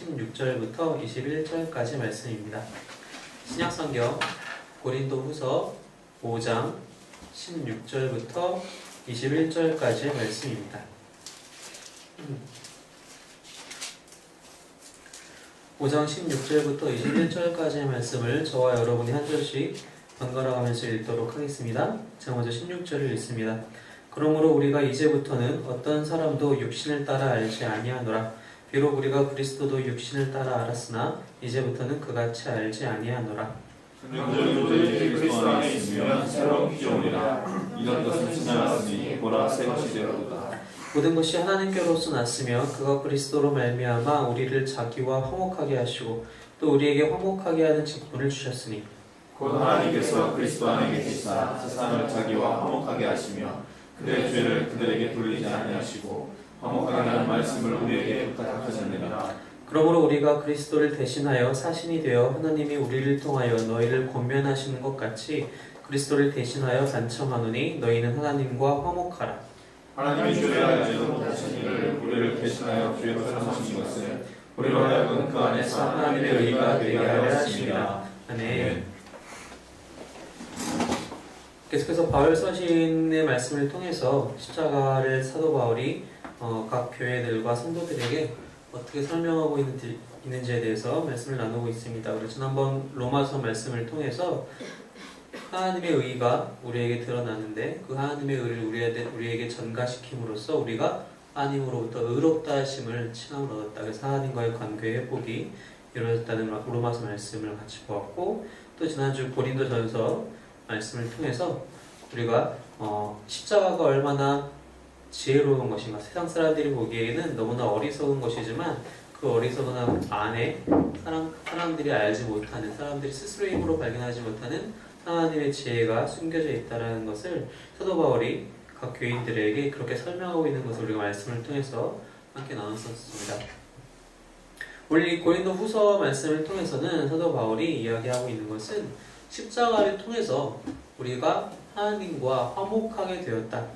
16절부터 21절까지 말씀입니다. 신약성경 고린도후서 5장 16절부터 21절까지의 말씀입니다. 5장 16절부터 21절까지의 말씀을 저와 여러분이 한 절씩 번갈아 가면서 읽도록 하겠습니다. 제가 먼저 16절을 읽습니다. 그러므로 우리가 이제부터는 어떤 사람도 육신을 따라 알지 아니하노라. 비록 우리가 그리스도도 육신을 따라 알았으나 이제부터는 그같이 알지 아니하노라. 영적이 그리스도 안에 있으면 새로운 피조물이라. 이전 것은 지나갔으니 보라 새 것이 되었도다. 모든 것이 하나님께로서 났으며 그가 그리스도로 말미암아 우리를 자기와 화목하게 하시고 또 우리에게 화목하게 하는 직분을 주셨으니 곧 하나님께서 그리스도 안에 계시사 세상을 자기와 화목하게 하시며 그들의 죄를 그들에게 돌리지 아니하시고 화목하게 하는 말씀을 우리에게 부탁하셨느니라. 그러므로 우리가 그리스도를 대신하여 사신이 되어 하나님이 우리를 통하여 너희를 권면하시는 것 같이 그리스도를 대신하여 간청하노니 너희는 하나님과 화목하라. 하나님이 죄를 알지도 못하신 이를 우리를 대신하여 죄로 삼으신 것은 우리로 하여금 그 안에서 하나님의 의가 되게 하려 하심이라. 아멘. 계속해서 바울 서신의 말씀을 통해서 십자가를 사도 바울이 각 교회들과 성도들에게 어떻게 설명하고 있는지에 대해서 말씀을 나누고 있습니다. 그래서 지난번 로마서 말씀을 통해서 하나님의 의가 우리에게 드러나는데 그 하나님의 의를 우리에게 전가시킴으로써 우리가 하나님으로부터 의롭다 하심을 칭함을 얻었다. 그래서 하나님과의 관계의 회복이 이루어졌다는 로마서 말씀을 같이 보았고, 또 지난주 고린도전서 말씀을 통해서 우리가 십자가가 얼마나 지혜로운 것인가, 세상 사람들이 보기에는 너무나 어리석은 것이지만 그 어리석은 안에 사람들이 알지 못하는, 사람들이 스스로 힘으로 발견하지 못하는 하나님의 지혜가 숨겨져 있다는 것을 사도 바울이 각 교인들에게 그렇게 설명하고 있는 것을 우리가 말씀을 통해서 함께 나눴었습니다. 우리 고린도 후서 말씀을 통해서는 사도 바울이 이야기하고 있는 것은 십자가를 통해서 우리가 하나님과 화목하게 되었다.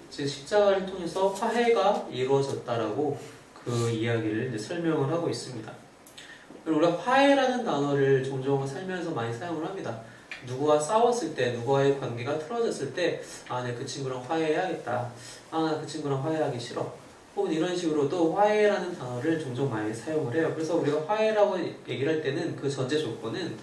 즉 십자가를 통해서 화해가 이루어졌다라고 그 이야기를 이제 설명을 하고 있습니다. 우리가 화해라는 단어를 종종 살면서 많이 사용을 합니다. 누구와 싸웠을 때, 누구와의 관계가 틀어졌을 때, 내 그 친구랑 화해해야겠다. 나 그 친구랑 화해하기 싫어. 혹은 이런 식으로도 화해라는 단어를 종종 많이 사용을 해요. 그래서 우리가 화해라고 얘기를 할 때는 그 전제 조건은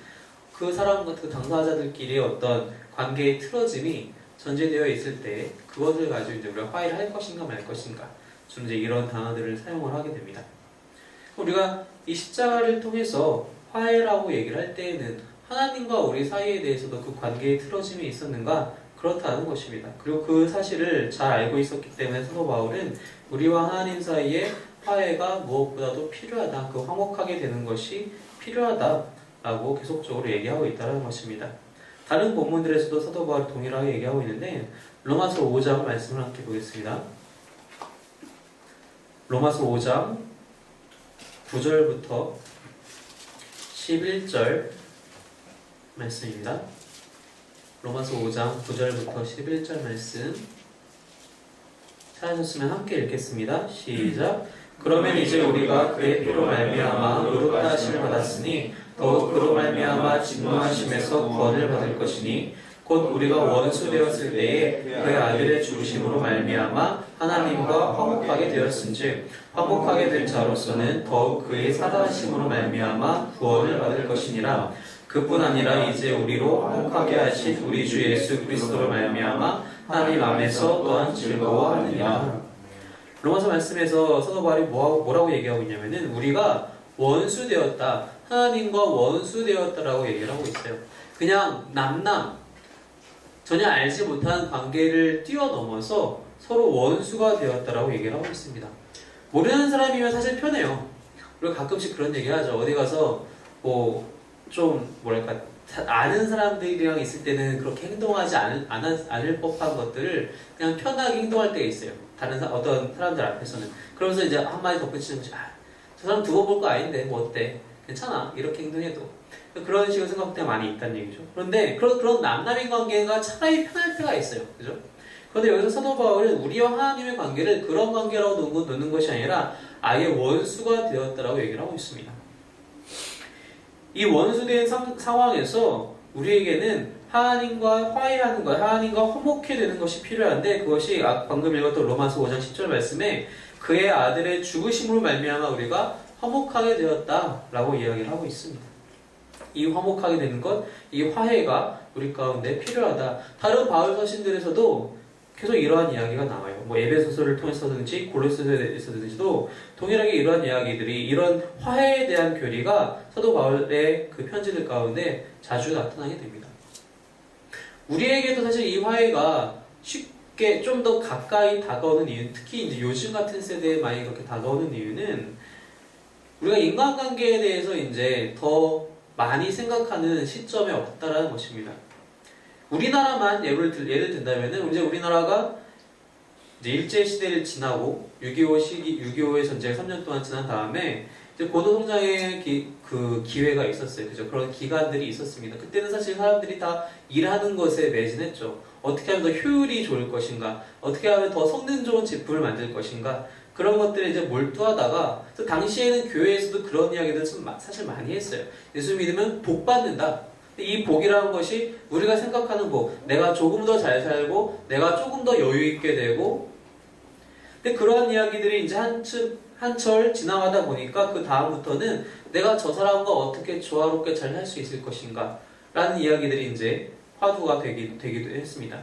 그 사람과 그 당사자들끼리의 어떤 관계의 틀어짐이 전제되어 있을 때 그것을 가지고 이제 우리가 화해를 할 것인가 말 것인가 좀 이제 이런 단어들을 사용을 하게 됩니다. 우리가 이 십자가를 통해서 화해라고 얘기를 할 때에는 하나님과 우리 사이에 대해서도 그 관계의 틀어짐이 있었는가? 그렇다는 것입니다. 그리고 그 사실을 잘 알고 있었기 때문에 사도 바울은 우리와 하나님 사이에 화해가 무엇보다도 필요하다. 그 화목하게 되는 것이 필요하다라고 계속적으로 얘기하고 있다는 것입니다. 다른 본문들에서도 사도 바울이 동일하게 얘기하고 있는데 로마서 5장 말씀을 함께 보겠습니다. 로마서 5장 9절부터 11절 말씀입니다. 로마서 5장 9절부터 11절 말씀 찾으셨으면 함께 읽겠습니다. 시작. 그러면 이제 우리가 그의 피로 말미암아 의롭다 하심을 받았으니 더욱 그로 말미암아 진노하심에서 구원을 받을 것이니 곧 우리가 원수 되었을 때에 그의 아들의 죽으심으로 말미암아 하나님과 화목하게 되었은즉 화목하게 된 자로서는 더욱 그의 사다하심으로 말미암아 구원을 받을 것이니라. 그뿐 아니라 이제 우리로 화목하게 하신 우리 주 예수 그리스도로 말미암아 하나님 안에서 또한 즐거워하느니라. 로마서 말씀에서 사도 바울이 뭐라고 얘기하고 있냐면은 우리가 원수 되었다, 하나님과 원수 되었다라고 얘기를 하고 있어요. 그냥 전혀 알지 못하는 관계를 뛰어넘어서 서로 원수가 되었다라고 얘기를 하고 있습니다. 모르는 사람이면 사실 편해요. 우리가 가끔씩 그런 얘기 하죠. 어디 가서 아는 사람들이랑 있을 때는 그렇게 행동하지 않을 법한 것들을 그냥 편하게 행동할 때가 있어요. 어떤 사람들 앞에서는. 그러면서 이제 한마디 덧붙이는 거지. 저 사람 두고 볼 거 아닌데, 뭐 어때? 괜찮아. 이렇게 행동해도. 그런 식으로 생각할 때가 많이 있다는 얘기죠. 그런데 그런 남남인 관계가 차라리 편할 때가 있어요. 그죠? 그런데 여기서 사도 바울은 우리와 하나님의 관계를 그런 관계라고 놓는 것이 아니라 아예 원수가 되었다라고 얘기를 하고 있습니다. 이 원수된 상황에서 우리에게는 하나님과 화해하는 것, 하나님과 화목해 되는 것이 필요한데 그것이 방금 읽었던 로마서 5장 10절 말씀에 그의 아들의 죽으심으로 말미암아 우리가 화목하게 되었다라고 이야기를 하고 있습니다. 이 화목하게 되는 것, 이 화해가 우리 가운데 필요하다. 다른 바울 서신들에서도 계속 이러한 이야기가 나와요. 뭐 에베소서를 통해서든지 골로새서에서든지도 동일하게 이러한 이야기들이 이런 화해에 대한 교리가 사도 바울의 그 편지들 가운데 자주 나타나게 됩니다. 우리에게도 사실 이 화해가 쉽게 좀 더 가까이 다가오는 이유, 특히 이제 요즘 같은 세대에 많이 그렇게 다가오는 이유는 우리가 인간관계에 대해서 이제 더 많이 생각하는 시점에 왔다라는 것입니다. 우리나라만 예를 든다면은 이제 우리나라가 이제 일제 시대를 지나고 6.25의 전쟁 3년 동안 지난 다음에 이제 고도 성장의 기회가 있었어요. 그죠? 그런 기간들이 있었습니다. 그때는 사실 사람들이 다 일하는 것에 매진했죠. 어떻게 하면 더 효율이 좋을 것인가? 어떻게 하면 더 성능 좋은 제품을 만들 것인가? 그런 것들에 이제 몰두하다가 당시에는 교회에서도 그런 이야기들을 사실 많이 했어요. 예수 믿으면 복 받는다. 이 복이라는 것이 우리가 생각하는 복, 내가 조금 더 잘 살고 내가 조금 더 여유 있게 되고, 근데 그러한 이야기들이 이제 한철 지나가다 보니까 그 다음부터는 내가 저 사람과 어떻게 조화롭게 잘 할 수 있을 것인가 라는 이야기들이 이제 화두가 되기도 했습니다.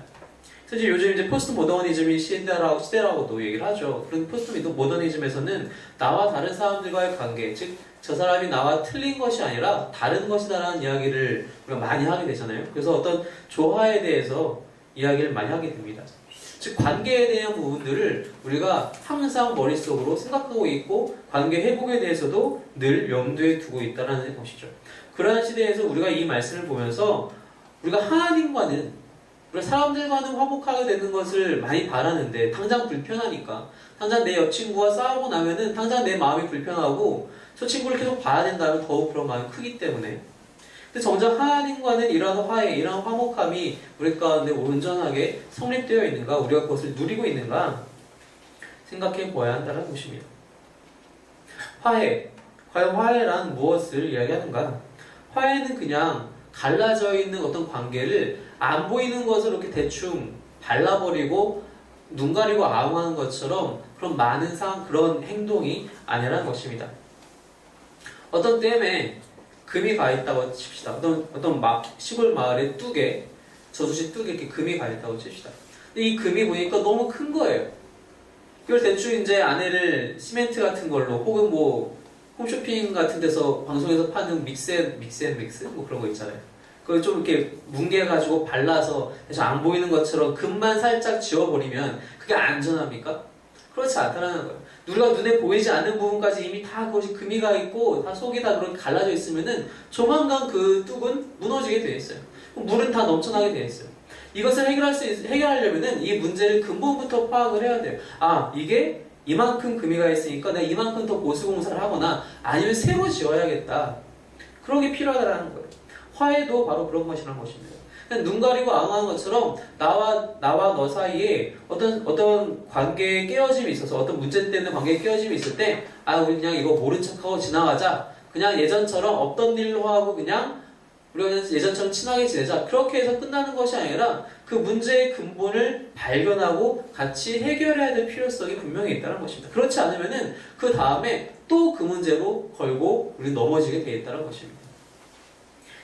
사실 요즘 이제 포스트 모더니즘이 시대라고도 얘기를 하죠. 그런 포스트 모더니즘에서는 나와 다른 사람들과의 관계, 즉 저 사람이 나와 틀린 것이 아니라 다른 것이다라는 이야기를 우리가 많이 하게 되잖아요. 그래서 어떤 조화에 대해서 이야기를 많이 하게 됩니다. 즉 관계에 대한 부분들을 우리가 항상 머릿속으로 생각하고 있고 관계 회복에 대해서도 늘 염두에 두고 있다는 것이죠. 그러한 시대에서 우리가 이 말씀을 보면서 우리가 하나님과는, 우리가 사람들과는 화목하게 되는 것을 많이 바라는데 당장 불편하니까, 당장 내 여친구와 싸우고 나면은 당장 내 마음이 불편하고 저 친구를 계속 봐야 된다면 더욱 그런 마음이 크기 때문에, 근데 정작 하나님과는 이러한 화해, 이러한 화목함이 우리 가운데 온전하게 성립되어 있는가, 우리가 그것을 누리고 있는가 생각해 보아야 한다는 것입니다. 화해, 과연 화해란 무엇을 이야기하는가? 화해는 그냥 갈라져 있는 어떤 관계를 안 보이는 것을 이렇게 대충 발라버리고 눈 가리고 아웅하는 것처럼 그런 많은 그런 행동이 아니라는 것입니다. 어떤 댐에 금이 가 있다고 칩시다. 어떤 시골 마을의 뚝에, 저수지 뚝에 이렇게 금이 가 있다고 칩시다. 근데 이 금이 보니까 너무 큰 거예요. 이걸 대충 이제 안에를 시멘트 같은 걸로, 혹은 뭐 홈쇼핑 같은 데서 방송에서 파는 믹스 뭐 그런 거 있잖아요. 그걸 좀 이렇게 뭉개가지고 발라서 안 보이는 것처럼 금만 살짝 지워버리면 그게 안전합니까? 그렇지 않다는 거예요. 누가 눈에 보이지 않는 부분까지 이미 다 그것이 금이 가 있고 다 속이 다 그렇게 갈라져 있으면은 조만간 그 뚝은 무너지게 되어 있어요. 물은 다 넘쳐나게 되어 있어요. 이것을 해결하려면은 이 문제를 근본부터 파악을 해야 돼요. 아, 이게 이만큼 금이 가 있으니까 내가 이만큼 더 보수공사를 하거나 아니면 새로 지어야겠다. 그런 게 필요하다는 거예요. 화해도 바로 그런 것이라는 것입니다. 눈 가리고 아웅하는 것처럼 나와 너 사이에 어떤 관계에 깨어짐이 있어서, 어떤 문제 때문에 관계에 깨어짐이 있을 때, 아, 우리 그냥 이거 모른 척하고 지나가자. 그냥 예전처럼 없던 일로 하고 그냥 우리가 예전처럼 친하게 지내자. 그렇게 해서 끝나는 것이 아니라 그 문제의 근본을 발견하고 같이 해결해야 될 필요성이 분명히 있다는 것입니다. 그렇지 않으면은 그 다음에 또 그 문제로 걸고 우리 넘어지게 돼 있다는 것입니다.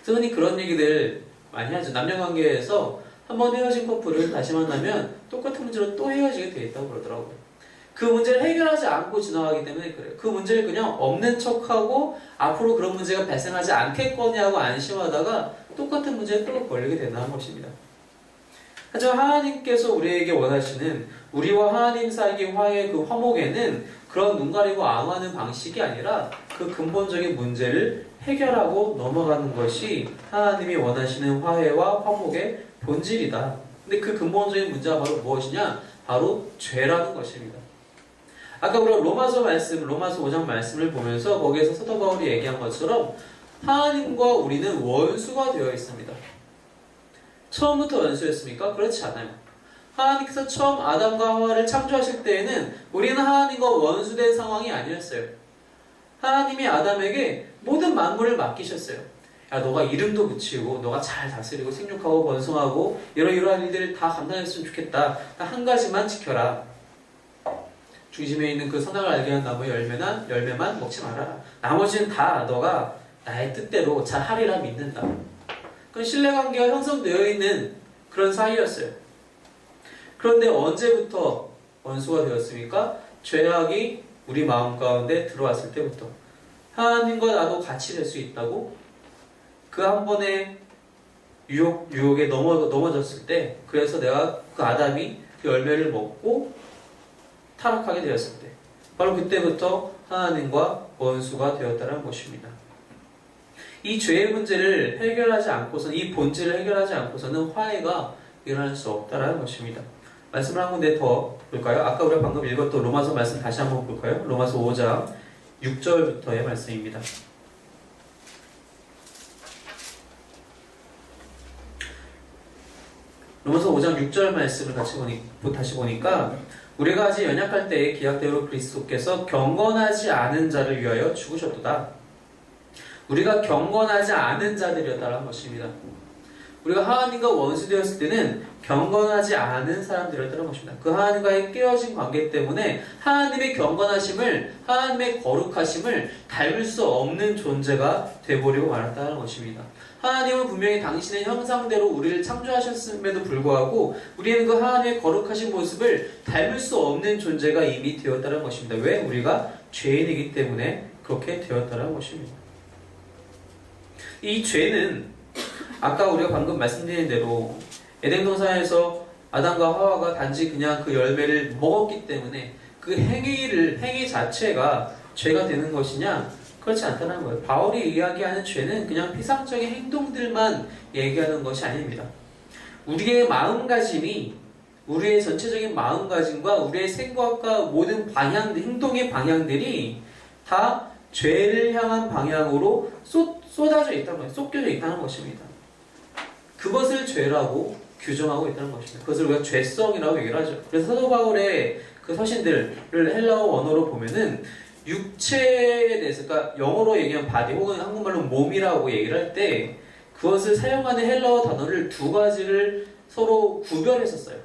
그래서 흔히 그런 얘기들 많이 하죠. 남녀관계에서 한번 헤어진 커플을 다시 만나면 똑같은 문제로 또 헤어지게 돼 있다고 그러더라고요. 그 문제를 해결하지 않고 지나가기 때문에 그래요. 그 문제를 그냥 없는 척하고 앞으로 그런 문제가 발생하지 않겠거니 하고 안심하다가 똑같은 문제에 또 걸리게 된다는 것입니다. 하지만 하나님께서 우리에게 원하시는 우리와 하나님 사이의 화해, 그 화목에는 그런 눈 가리고 아웅하는 방식이 아니라 그 근본적인 문제를 해결하고 넘어가는 것이 하나님이 원하시는 화해와 화목의 본질이다. 근데 그 근본적인 문제가 바로 무엇이냐? 바로 죄라는 것입니다. 아까 우리가 로마서 5장 말씀을 보면서 거기에서 사도 바울이 얘기한 것처럼 하나님과 우리는 원수가 되어 있습니다. 처음부터 원수였습니까? 그렇지 않아요. 하나님께서 처음 아담과 하와를 창조하실 때에는 우리는 하나님과 원수된 상황이 아니었어요. 하나님이 아담에게 모든 만물을 맡기셨어요. 야, 너가 이름도 붙이고 너가 잘 다스리고 생육하고 번성하고 이러이러한 일들을 다 감당했으면 좋겠다. 딱 한 가지만 지켜라. 중심에 있는 그 선악을 알게 하는 나무의 열매만 먹지 말아라. 나머지는 다 너가 나의 뜻대로 잘 하리라 믿는다. 그건 신뢰관계가 형성되어 있는 그런 사이였어요. 그런데 언제부터 원수가 되었습니까? 죄악이 우리 마음 가운데 들어왔을 때부터. 하나님과 나도 같이 될 수 있다고 그 한 번의 유혹에 넘어졌을 때, 그래서 내가 그 아담이 그 열매를 먹고 타락하게 되었을 때, 바로 그때부터 하나님과 원수가 되었다는 것입니다. 이 죄의 문제를 해결하지 않고서는, 이 본질을 해결하지 않고서는 화해가 일어날 수 없다는 것입니다. 말씀을 한 군데 더 볼까요? 아까 우리가 방금 읽었던 로마서 말씀 다시 한번 볼까요? 로마서 5장 6절부터의 말씀입니다. 로마서 5장 6절 말씀을 다시 보니까 우리가 아직 연약할 때에 기약대로 그리스도께서 경건하지 않은 자를 위하여 죽으셨도다. 우리가 경건하지 않은 자들이었다는 것입니다. 우리가 하나님과 원수 되었을 때는 경건하지 않은 사람들이었다는 것입니다. 그 하나님과의 깨어진 관계 때문에 하나님의 경건하심을, 하나님의 거룩하심을 닮을 수 없는 존재가 되어버리고 말았다는 것입니다. 하나님은 분명히 당신의 형상대로 우리를 창조하셨음에도 불구하고 우리는 그 하나님의 거룩하신 모습을 닮을 수 없는 존재가 이미 되었다는 것입니다. 왜? 우리가 죄인이기 때문에 그렇게 되었다는 것입니다. 이 죄는 아까 우리가 방금 말씀드린 대로 에덴 동산에서 아담과 하와가 단지 그냥 그 열매를 먹었기 때문에 그 행위 자체가 죄가 되는 것이냐? 그렇지 않다는 거예요. 바울이 이야기하는 죄는 그냥 피상적인 행동들만 얘기하는 것이 아닙니다. 우리의 마음가짐이, 우리의 전체적인 마음가짐과 우리의 생각과 모든 행동의 방향들이 다 죄를 향한 방향으로 쏟아져 있다는 거예요. 쏟겨져 있다는 것입니다. 그것을 죄라고 규정하고 있다는 것입니다. 그것을 우리가 죄성이라고 얘기를 하죠. 그래서 사도 바울의 그 서신들을 헬라어 원어로 보면은 육체에 대해서, 그러니까 영어로 얘기하면 바디 혹은 한국말로 몸이라고 얘기를 할 때 그것을 사용하는 헬라어 단어를 두 가지를 서로 구별했었어요.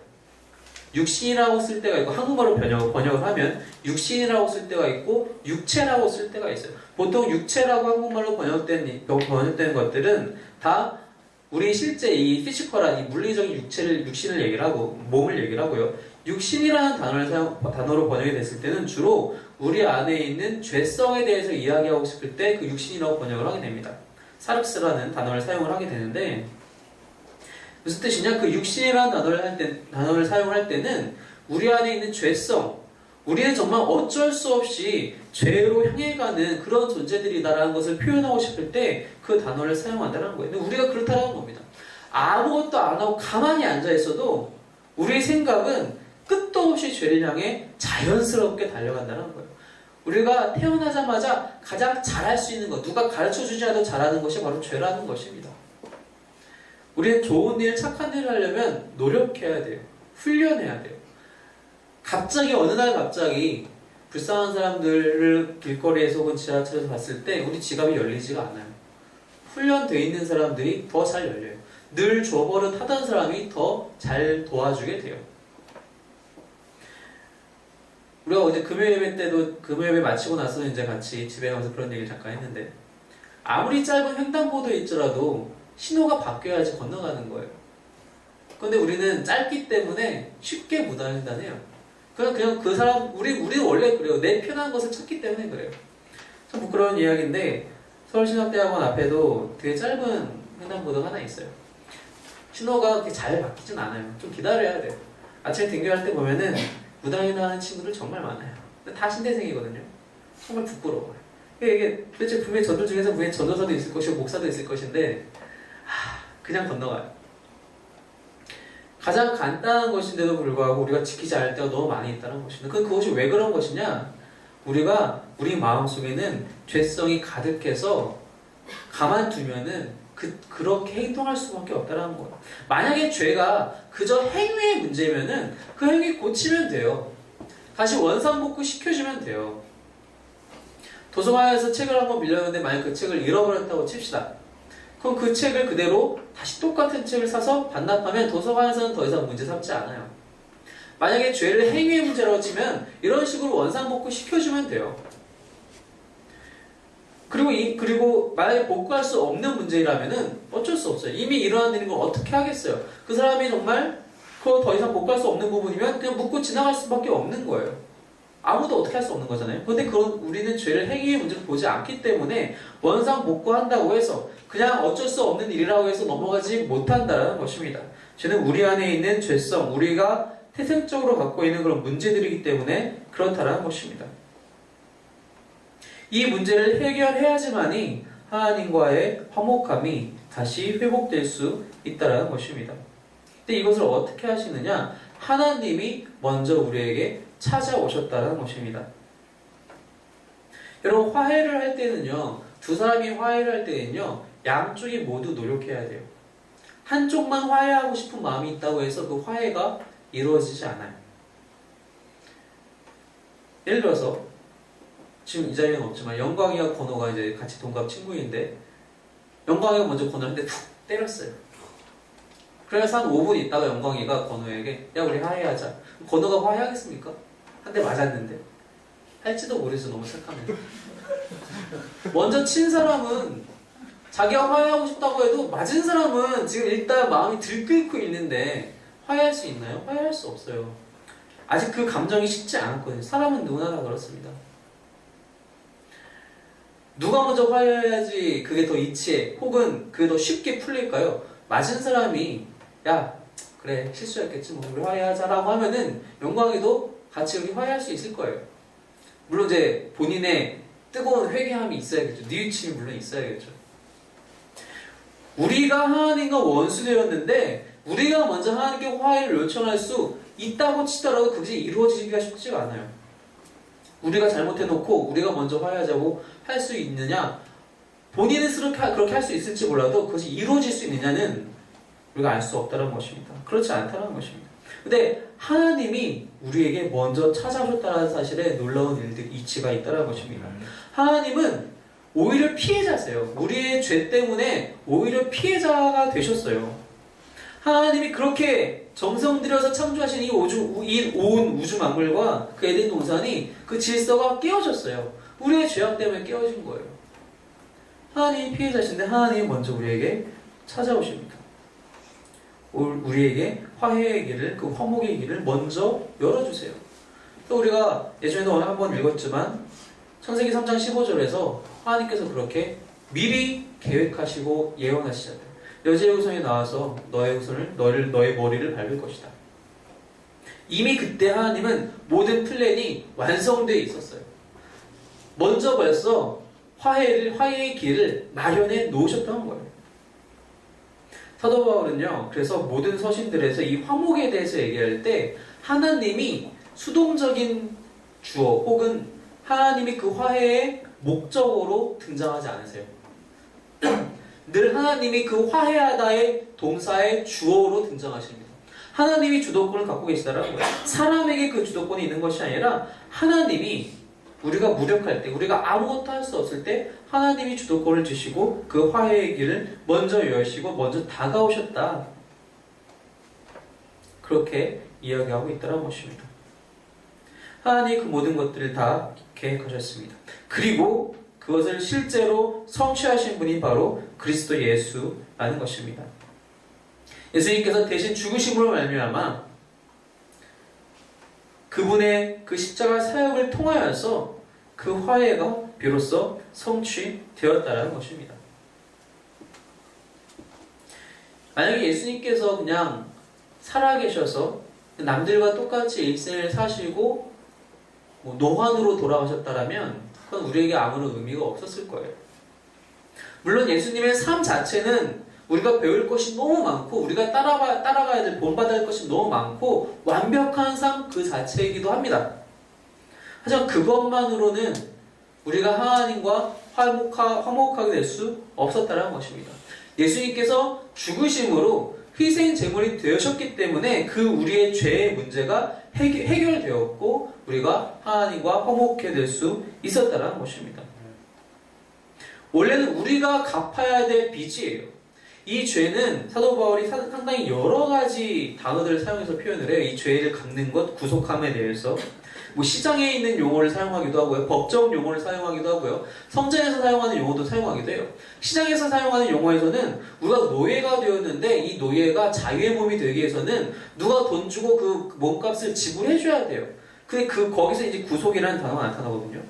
육신이라고 쓸 때가 있고, 한국말로 번역을 하면 육신이라고 쓸 때가 있고 육체라고 쓸 때가 있어요. 보통 육체라고 한국말로 번역된 것들은 다 우리 실제 이 피지컬한 이 물리적인 육신을 얘기를 하고 몸을 얘기를 하고요. 육신이라는 단어로 번역이 됐을 때는 주로 우리 안에 있는 죄성에 대해서 이야기하고 싶을 때 그 육신이라고 번역을 하게 됩니다. 사륵스라는 단어를 사용을 하게 되는데, 무슨 뜻이냐? 그 육신이라는 단어를 사용할 때는 우리 안에 있는 죄성, 우리는 정말 어쩔 수 없이 죄로 향해 가는 그런 존재들이다라는 것을 표현하고 싶을 때 그 단어를 사용한다는 거예요. 근데 우리가 그렇다는 겁니다. 아무것도 안 하고 가만히 앉아 있어도 우리의 생각은 끝도 없이 죄를 향해 자연스럽게 달려간다는 거예요. 우리가 태어나자마자 가장 잘할 수 있는 것, 누가 가르쳐주지 않아도 잘하는 것이 바로 죄라는 것입니다. 우리는 좋은 일, 착한 일을 하려면 노력해야 돼요. 훈련해야 돼요. 어느 날 갑자기 불쌍한 사람들을 길거리에서 혹은 지하철에서 봤을 때 우리 지갑이 열리지가 않아요. 훈련되어 있는 사람들이 더 잘 열려요. 늘 줘버릇 하던 사람이 더 잘 도와주게 돼요. 우리가 어제 금요예배 마치고 나서 이제 같이 집에 가면서 그런 얘기를 잠깐 했는데, 아무리 짧은 횡단보도에 있더라도 신호가 바뀌어야지 건너가는 거예요. 그런데 우리는 짧기 때문에 쉽게 무단횡단해요. 그냥 그 사람, 우리는 원래 그래요. 내 편한 것을 찾기 때문에 그래요. 참 부끄러운 이야기인데, 서울신학대학원 앞에도 되게 짧은 횡단보도가 하나 있어요. 신호가 그렇게 잘 바뀌진 않아요. 좀 기다려야 돼요. 아침에 등교할 때 보면은 무단횡단하는 친구들 정말 많아요. 근데 다 신대생이거든요. 정말 부끄러워요. 이게 도대체 분명히 저들 중에서 분명히 전도사도 있을 것이고 목사도 있을 것인데 그냥 건너가요. 가장 간단한 것인데도 불구하고 우리가 지키지 않을 때가 너무 많이 있다는 것입니다. 그것이 왜 그런 것이냐? 우리 마음속에는 죄성이 가득해서 가만두면은 그렇게 행동할 수밖에 없다는 거예요. 만약에 죄가 그저 행위의 문제면은 그 행위 고치면 돼요. 다시 원상복구 시켜주면 돼요. 도서관에서 책을 한번 빌렸는데 만약 그 책을 잃어버렸다고 칩시다. 그럼 그 책을 그대로 다시 똑같은 책을 사서 반납하면 도서관에서는 더 이상 문제 삼지 않아요. 만약에 죄를 행위의 문제라고 치면 이런 식으로 원상복구 시켜주면 돼요. 그리고 만약에 복구할 수 없는 문제라면은 어쩔 수 없어요. 이미 일어난 일인 걸 어떻게 하겠어요? 그 사람이 정말 그거 더 이상 복구할 수 없는 부분이면 그냥 묻고 지나갈 수밖에 없는 거예요. 아무도 어떻게 할 수 없는 거잖아요. 그런데 우리는 죄를 행위의 문제로 보지 않기 때문에 원상복구한다고 해서 그냥 어쩔 수 없는 일이라고 해서 넘어가지 못한다는 것입니다. 죄는 우리 안에 있는 죄성, 우리가 태생적으로 갖고 있는 그런 문제들이기 때문에 그렇다는 것입니다. 이 문제를 해결해야지만이 하나님과의 화목함이 다시 회복될 수 있다는 것입니다. 근데 이것을 어떻게 하시느냐? 하나님이 먼저 우리에게 찾아오셨다는 것입니다. 여러분, 화해를 할 때는요, 두 사람이 화해를 할 때는요, 양쪽이 모두 노력해야 돼요. 한쪽만 화해하고 싶은 마음이 있다고 해서 그 화해가 이루어지지 않아요. 예를 들어서 지금 이 자리는 없지만 영광이와 건호가 이제 같이 동갑 친구인데 영광이가 먼저 건호한테 툭 때렸어요. 그래서 한 5분 있다가 영광이가 건호에게 야 우리 화해하자. 건호가 화해하겠습니까? 한 대 맞았는데 할지도 모르죠. 너무 착하면. 먼저 친 사람은 자기가 화해하고 싶다고 해도 맞은 사람은 지금 일단 마음이 들끓고 있는데 화해할 수 있나요? 화해할 수 없어요. 아직 그 감정이 식지 않았거든요. 사람은 누구나 다 그렇습니다. 누가 먼저 화해해야지 그게 더 이치해 혹은 그게 더 쉽게 풀릴까요? 맞은 사람이 야 그래 실수했겠지 뭐 우리 화해하자라고 하면은 영광이도 같이 우리 화해할 수 있을 거예요. 물론 이제 본인의 뜨거운 회개함이 있어야겠죠. 뉘우침이 물론 있어야겠죠. 우리가 하나님과 원수되었는데 우리가 먼저 하나님께 화해를 요청할 수 있다고 치더라도 그것이 이루어지기가 쉽지가 않아요. 우리가 잘못해놓고 우리가 먼저 화해하자고 할 수 있느냐, 본인은 그렇게 할 수 있을지 몰라도 그것이 이루어질 수 있느냐는 우리가 알 수 없다는 것입니다. 그렇지 않다는 것입니다. 근데 하나님이 우리에게 먼저 찾아오셨다는 사실에 놀라운 이치가 있다는 것입니다. 하나님은 오히려 피해자세요. 우리의 죄 때문에 오히려 피해자가 되셨어요. 하나님이 그렇게 정성 들여서 창조하신 이 온 우주 만물과 그 에덴 동산이 그 질서가 깨어졌어요. 우리의 죄악 때문에 깨어진 거예요. 하나님이 피해자신데 하나님이 먼저 우리에게 찾아오십니다. 우리에게 화해의 길을, 그 화목의 길을 먼저 열어주세요. 또 우리가 예전에도 한번 읽었지만 창세기 3장 15절에서 하나님께서 그렇게 미리 계획하시고 예언하시잖아요. 여자의 후손이 나와서 너의 너의 머리를 밟을 것이다. 이미 그때 하나님은 모든 플랜이 완성되어 있었어요. 먼저 벌써 화해의 길을 마련해 놓으셨던 거예요. 사도 바울은요, 그래서 모든 서신들에서 이 화목에 대해서 얘기할 때 하나님이 수동적인 주어 혹은 하나님이 그 화해의 목적으로 등장하지 않으세요. 늘 하나님이 그 화해하다의 동사의 주어로 등장하십니다. 하나님이 주도권을 갖고 계시다라는 거예요. 사람에게 그 주도권이 있는 것이 아니라 하나님이 우리가 무력할 때, 우리가 아무것도 할 수 없을 때 하나님이 주도권을 주시고 그 화해의 길을 먼저 여시고 먼저 다가오셨다. 그렇게 이야기하고 있다는 것입니다. 하나님이 그 모든 것들을 다 계획하셨습니다. 그리고 그것을 실제로 성취하신 분이 바로 그리스도 예수라는 것입니다. 예수님께서 대신 죽으심으로 말미암아 그분의 그 십자가 사역을 통하여서 그 화해가 비로소 성취되었다는 것입니다. 만약에 예수님께서 그냥 살아계셔서 남들과 똑같이 일생을 사시고 노환으로 돌아가셨다면 그건 우리에게 아무런 의미가 없었을 거예요. 물론 예수님의 삶 자체는 우리가 배울 것이 너무 많고 우리가 따라가야 될 본받아야 할 것이 너무 많고 완벽한 삶 그 자체이기도 합니다. 하지만 그것만으로는 우리가 하나님과 화목하게 될 수 없었다는 것입니다. 예수님께서 죽으심으로 희생 제물이 되셨기 때문에 그 우리의 죄의 문제가 해결되었고 우리가 하나님과 화목해 될 수 있었다는 것입니다. 원래는 우리가 갚아야 될 빚이에요. 이 죄는 사도 바울이 상당히 여러 가지 단어들을 사용해서 표현을 해요. 이 죄를 갚는 것, 구속함에 대해서 뭐 시장에 있는 용어를 사용하기도 하고요. 법적 용어를 사용하기도 하고요. 성전에서 사용하는 용어도 사용하기도 해요. 시장에서 사용하는 용어에서는 우리가 노예가 되었는데 이 노예가 자유의 몸이 되기 위해서는 누가 돈 주고 그 몸값을 지불해줘야 돼요. 근데 거기서 이제 구속이라는 단어가 나타나거든요.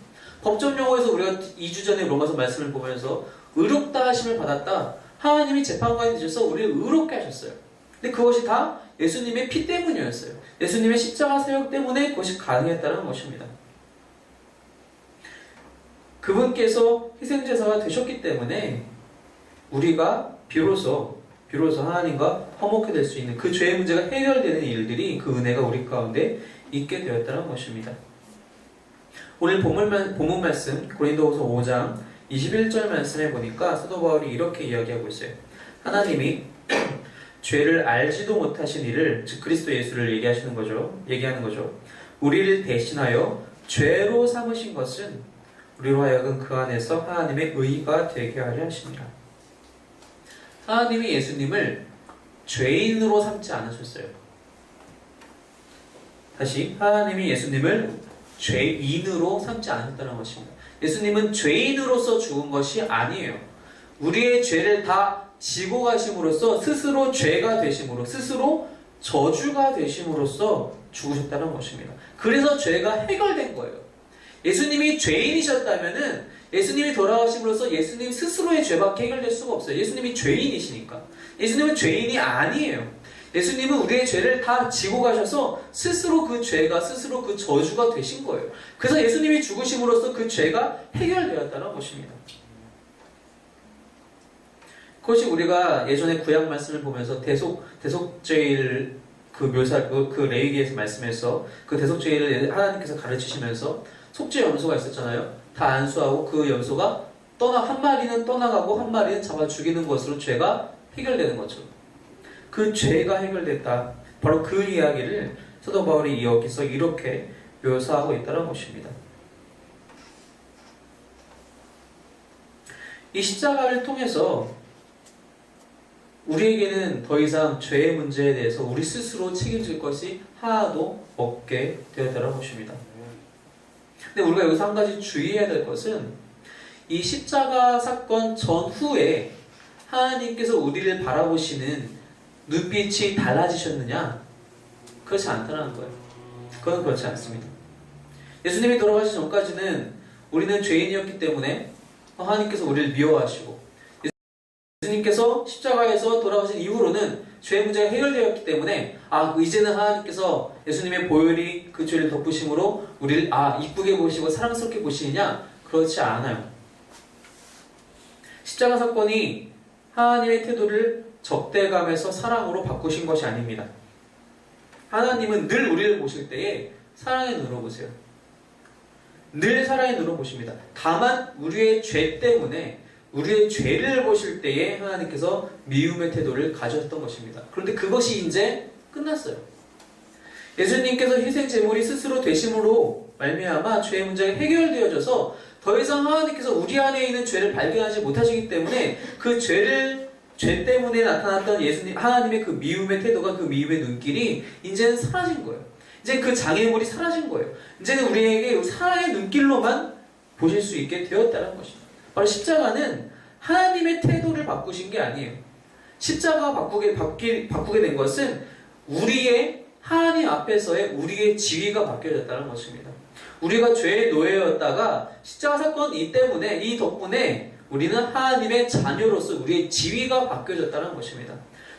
법적 용어에서 우리가 2주 전에 로마서 말씀을 보면서 의롭다 하심을 받았다. 하나님이 재판관이 되셔서 우리를 의롭게 하셨어요. 근데 그것이 다 예수님의 피 때문이었어요. 예수님의 십자가 사역 때문에 그것이 가능했다는 것입니다. 그분께서 희생제사가 되셨기 때문에 우리가 비로소 하나님과 화목해 될 수 있는 그 죄의 문제가 해결되는 일들이 그 은혜가 우리 가운데 있게 되었다는 것입니다. 오늘 본문 말씀 고린도후서 5장 21절 말씀에 보니까 사도 바울이 이렇게 이야기하고 있어요. 하나님이 죄를 알지도 못하신 이를, 즉 그리스도 예수를 얘기하는 거죠. 우리를 대신하여 죄로 삼으신 것은 우리로 하여금 그 안에서 하나님의 의가 되게 하려 하십니다. 하나님이 예수님을 죄인으로 삼지 않으셨어요. 다시, 하나님이 예수님을 죄인으로 삼지 않았다는 것입니다. 예수님은 죄인으로서 죽은 것이 아니에요. 우리의 죄를 다 지고 가심으로써 스스로 죄가 되심으로, 스스로 저주가 되심으로써 죽으셨다는 것입니다. 그래서 죄가 해결된 거예요. 예수님이 죄인이셨다면은 예수님이 돌아가심으로써 예수님 스스로의 죄밖에 해결될 수가 없어요. 예수님이 죄인이시니까. 예수님은 죄인이 아니에요. 예수님은 우리의 죄를 다 지고 가셔서 스스로 그 죄가, 스스로 그 저주가 되신 거예요. 그래서 예수님이 죽으심으로써 그 죄가 해결되었다는 것입니다. 그것이 우리가 예전에 구약 말씀을 보면서 대속죄일 그 묘사, 그 레위기에서 말씀해서 그 대속죄일을 하나님께서 가르치시면서 속죄 염소가 있었잖아요. 다 안수하고 그 염소가 한 마리는 떠나가고 한 마리는 잡아 죽이는 것으로 죄가 해결되는 거죠. 그 죄가 해결됐다. 바로 그 이야기를 사도 바울이 여기서 이렇게 묘사하고 있다는 것입니다. 이 십자가를 통해서 우리에게는 더 이상 죄의 문제에 대해서 우리 스스로 책임질 것이 하나도 없게 되었다는 것입니다. 근데 우리가 여기서 한 가지 주의해야 될 것은 이 십자가 사건 전후에 하나님께서 우리를 바라보시는 눈빛이 달라지셨느냐? 그렇지 않다는 거예요. 그건 그렇지 않습니다. 예수님이 돌아가시기 전까지는 우리는 죄인이었기 때문에 하나님께서 우리를 미워하시고, 예수님께서 십자가에서 돌아가신 이후로는 죄의 문제가 해결되었기 때문에 이제는 하나님께서 예수님의 보혈이 그 죄를 덮으심으로 우리를 이쁘게 보시고 사랑스럽게 보시느냐? 그렇지 않아요. 십자가 사건이 하나님의 태도를 적대감에서 사랑으로 바꾸신 것이 아닙니다. 하나님은 늘 우리를 보실 때에 사랑의 눈으로 보세요. 늘 사랑의 눈으로 보십니다. 다만 우리의 죄 때문에 우리의 죄를 보실 때에 하나님께서 미움의 태도를 가졌던 것입니다. 그런데 그것이 이제 끝났어요. 예수님께서 희생 제물이 스스로 되심으로 말미암아 죄의 문제가 해결되어져서 더 이상 하나님께서 우리 안에 있는 죄를 발견하지 못하시기 때문에 그 죄 때문에 나타났던 하나님의 그 미움의 태도가, 그 미움의 눈길이 이제는 사라진 거예요. 이제 그 장애물이 사라진 거예요. 이제는 우리에게 사랑의 눈길로만 보실 수 있게 되었다는 것입니다. 바로 십자가는 하나님의 태도를 바꾸신 게 아니에요. 십자가가 바꾸게 된 것은 우리의 하나님 앞에서의 우리의 지위가 바뀌어졌다는 것입니다. 우리가 죄의 노예였다가 십자가 사건 이 덕분에 우리는 하나님의 자녀로서 우리의 지위가 바뀌어졌다는 것입니다.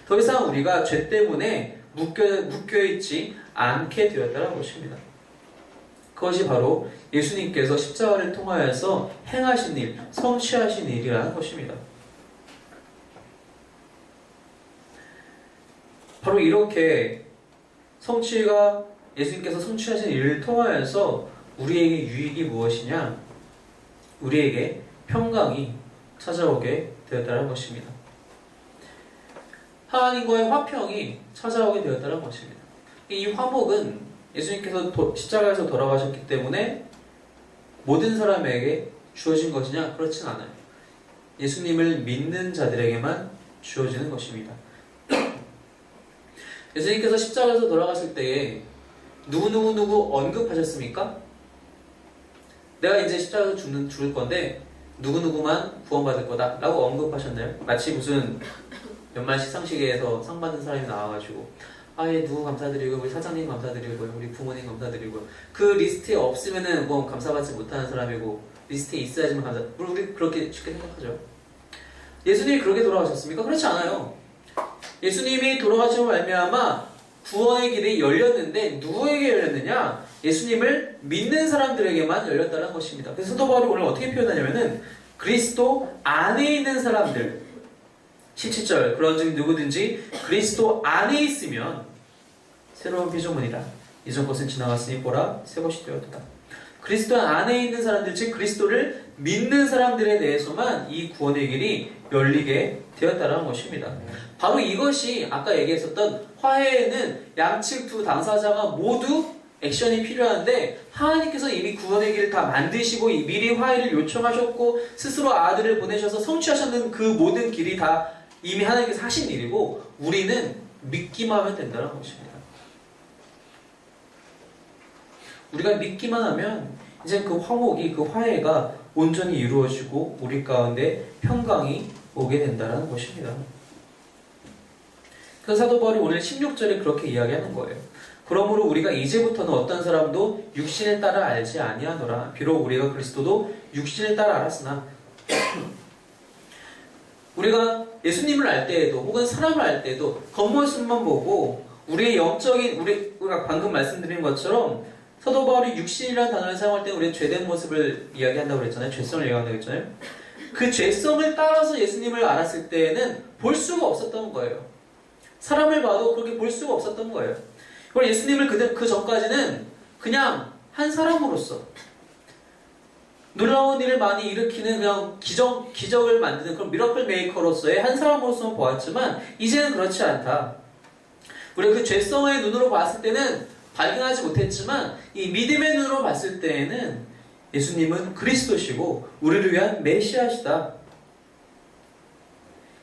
더 이상 우리가 죄 때문에 묶여있지 않게 되었다는 것입니다. 그것이 바로 예수님께서 십자가를 통하여서 행하신 일, 성취하신 일이라는 것입니다. 바로 이렇게 예수님께서 성취하신 일을 통하여서 우리에게 유익이 무엇이냐? 우리에게 평강이 찾아오게 되었다는 것입니다. 하나님과의 화평이 찾아오게 되었다는 것입니다. 이 화목은 예수님께서 십자가에서 돌아가셨기 때문에 모든 사람에게 주어진 것이냐? 그렇진 않아요. 예수님을 믿는 자들에게만 주어지는 것입니다. 예수님께서 십자가에서 돌아가실 때에 누구 언급하셨습니까? 내가 이제 십자가에서 죽을 건데 누구누구만 구원받을 거다 라고 언급하셨나요? 마치 무슨 연말 시상식에서 상 받은 사람이 나와가지고 아예 누구 감사드리고 우리 사장님 감사드리고 우리 부모님 감사드리고 그 리스트에 없으면은 뭐 감사받지 못하는 사람이고 리스트에 있어야지만 감사. 우리 그렇게 쉽게 생각하죠. 예수님이 그렇게 돌아가셨습니까? 그렇지 않아요. 예수님이 돌아가심으로 말미암아 구원의 길이 열렸는데 누구에게 열렸느냐? 예수님을 믿는 사람들에게만 열렸다는 것입니다. 그래서 사도 바울이 오늘 어떻게 표현하냐면은 그리스도 안에 있는 사람들 17절 그런즉 누구든지 그리스도 안에 있으면 새로운 피조물이라 이전 것은 지나갔으니 보라 새 것이 되었다. 그리스도 안에 있는 사람들 즉 그리스도를 믿는 사람들에 대해서만 이 구원의 길이 열리게 되었다는 것입니다. 바로 이것이 아까 얘기했었던 화해에는 양측 두 당사자가 모두 액션이 필요한데 하나님께서 이미 구원의 길을 다 만드시고 미리 화해를 요청하셨고 스스로 아들을 보내셔서 성취하셨는 그 모든 길이 다 이미 하나님께서 하신 일이고 우리는 믿기만 하면 된다는 것입니다. 우리가 믿기만 하면 이제 그 화목이 그 화해가 온전히 이루어지고 우리 가운데 평강이 오게 된다는 것입니다. 그래서 사도 바울이 오늘 16절에 그렇게 이야기하는 거예요. 그러므로 우리가 이제부터는 어떤 사람도 육신을 따라 알지 아니하노라. 비록 우리가 그리스도도 육신을 따라 알았으나 우리가 예수님을 알 때에도 혹은 사람을 알 때에도 겉모습만 보고 우리의 영적인 우리가 방금 말씀드린 것처럼 사도 바울이 육신이라는 단어를 사용할 때 우리는 죄된 모습을 이야기한다고 그랬잖아요. 죄성을 이야기한다고 했잖아요. 그 죄성을 따라서 예수님을 알았을 때에는 볼 수가 없었던 거예요. 사람을 봐도 그렇게 볼 수가 없었던 거예요. 그리고 예수님을 그 전까지는 그냥 한 사람으로서 놀라운 일을 많이 일으키는 그냥 기적을 만드는 그런 미러클 메이커로서의 한 사람으로서만 보았지만 이제는 그렇지 않다. 우리가 그 죄성의 눈으로 봤을 때는 발견하지 못했지만 이 믿음의 눈으로 봤을 때에는 예수님은 그리스도시고 우리를 위한 메시아시다.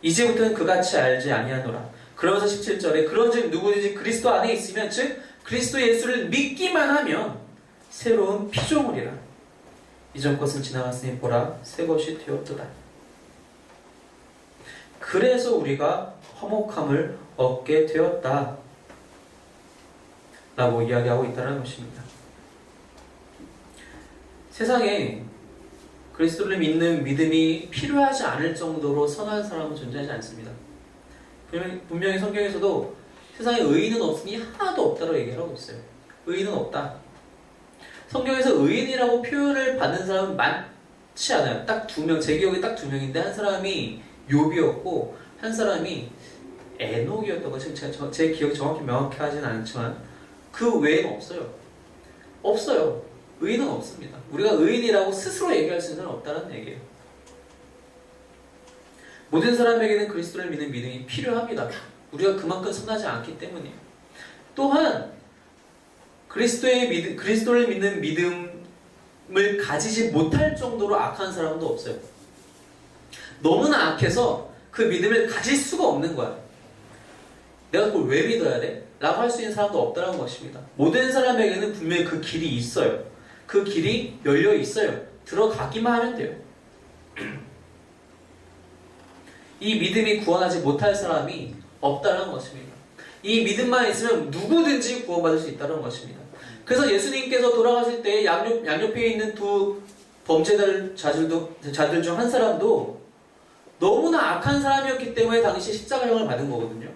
이제부터는 그같이 알지 아니하노라. 그러면서 17절에 그런즉 누구든지 그리스도 안에 있으면 즉 그리스도 예수를 믿기만 하면 새로운 피조물이라. 이전 것은 지나갔으니 보라 새 것이 되었도다. 그래서 우리가 화목함을 얻게 되었다 라고 이야기하고 있다는 것입니다. 세상에 그리스도를 믿는 믿음이 필요하지 않을 정도로 선한 사람은 존재하지 않습니다. 분명히 성경에서도 세상에 의인은 없으니 하나도 없다고 얘기하고 있어요. 의인은 없다. 성경에서 의인이라고 표현을 받는 사람은 많지 않아요. 딱 2명, 제 기억에 딱 2명인데 한 사람이 욥이었고 한 사람이 에녹이었던 지금 제 기억이 정확히 명확히 하진 않지만 그 외에는 없어요. 없어요. 의인은 없습니다. 우리가 의인이라고 스스로 얘기할 수 있는 사람은 없다는 얘기예요. 모든 사람에게는 그리스도를 믿는 믿음이 필요합니다. 우리가 그만큼 선하지 않기 때문이에요. 또한 그리스도를 믿는 믿음을 가지지 못할 정도로 악한 사람도 없어요. 너무나 악해서 그 믿음을 가질 수가 없는 거야. 내가 그걸 왜 믿어야 돼? 라고 할 수 있는 사람도 없다는 것입니다. 모든 사람에게는 분명히 그 길이 있어요. 그 길이 열려 있어요. 들어가기만 하면 돼요. 이 믿음이 구원하지 못할 사람이 없다는 것입니다. 이 믿음만 있으면 누구든지 구원받을 수 있다는 것입니다. 그래서 예수님께서 돌아가실 때 양옆에 있는 두 범죄자들 중 한 사람도 너무나 악한 사람이었기 때문에 당시 십자가형을 받은 거거든요.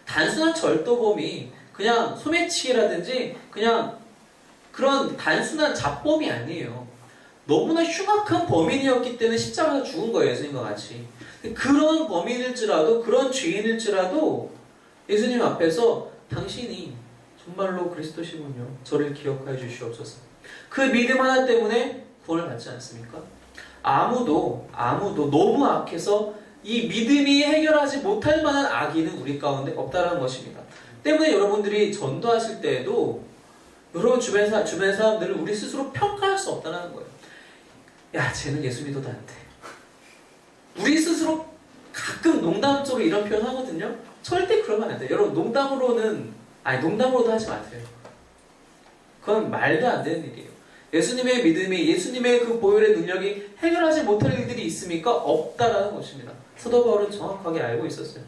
단순한 절도범이 그냥 소매치기라든지 그냥 그런 단순한 잡범이 아니에요. 너무나 흉악한 범인이었기 때문에 십자가에서 죽은 거예요. 예수님과 같이. 그런 범인일지라도 그런 죄인일지라도 예수님 앞에서 당신이 정말로 그리스도시군요. 저를 기억하여 주시옵소서. 그 믿음 하나 때문에 구원을 받지 않습니까? 아무도 너무 악해서 이 믿음이 해결하지 못할 만한 악의는 우리 가운데 없다는 것입니다. 때문에 여러분들이 전도하실 때에도 여러분 주변 사람들을 우리 스스로 평가할 수 없다는 거예요. 야, 쟤는 예수 믿어도 안 돼. 우리 스스로 가끔 농담적으로 이런 표현 하거든요. 절대 그러면 안 돼요. 여러분, 농담으로도 하지 마세요. 그건 말도 안 되는 일이에요. 예수님의 믿음이, 예수님의 그 보혈의 능력이 해결하지 못할 일들이 있습니까? 없다라는 것입니다. 사도 바울은 정확하게 알고 있었어요.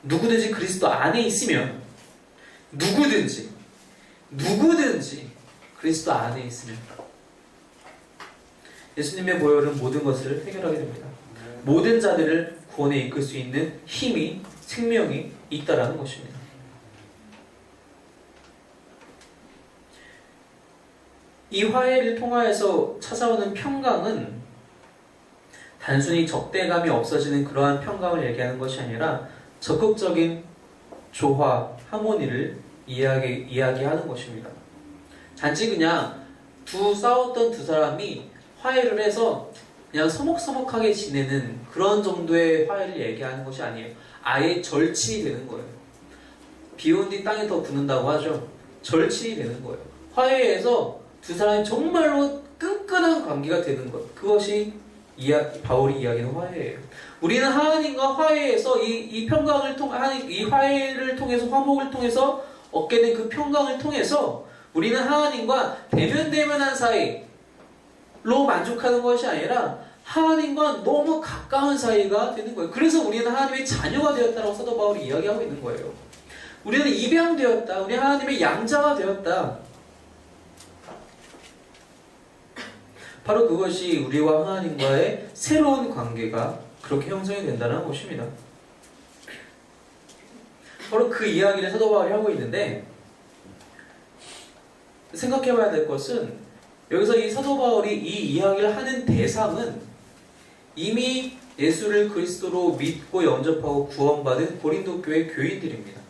누구든지 그리스도 안에 있으면, 누구든지 그리스도 안에 있으면 예수님의 보혈은 모든 것을 해결하게 됩니다. 모든 자들을 구원에 이끌 수 있는 힘이, 생명이 있다라는 것입니다. 이 화해를 통하여서 찾아오는 평강은 단순히 적대감이 없어지는 그러한 평강을 얘기하는 것이 아니라 적극적인 조화, 하모니를 이야기하는 것입니다. 단지 그냥 싸웠던 두 사람이 화해를 해서 그냥 서먹서먹하게 지내는 그런 정도의 화해를 얘기하는 것이 아니에요. 아예 절친이 되는 거예요. 비온 뒤 땅이 더 부는다고 하죠. 절친이 되는 거예요. 화해해서 두 사람이 정말로 끈끈한 관계가 되는 것. 그것이 바울이 이야기하는 화해예요. 우리는 하나님과 화해해서 이 화해를 통해서, 화목을 통해서 얻게 된 그 평강을 통해서 우리는 하나님과 대면대면한 사이로 만족하는 것이 아니라 하나님과 너무 가까운 사이가 되는 거예요. 그래서 우리는 하나님의 자녀가 되었다라고 사도 바울이 이야기하고 있는 거예요. 우리는 입양되었다. 우리 하나님의 양자가 되었다. 바로 그것이 우리와 하나님과의 새로운 관계가 그렇게 형성이 된다는 것입니다. 바로 그 이야기를 사도 바울이 하고 있는데, 생각해봐야 될 것은 여기서 이 사도 바울이 이 이야기를 하는 대상은 이미 예수를 그리스도로 믿고 영접하고 구원받은 고린도 교회 교인들입니다.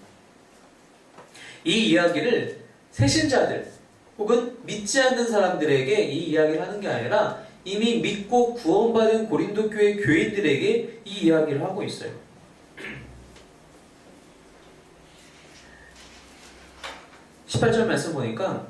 이 이야기를 새신자들 혹은 믿지 않는 사람들에게 이 이야기를 하는 게 아니라 이미 믿고 구원받은 고린도 교회 교인들에게 이 이야기를 하고 있어요. 18절 말씀 보니까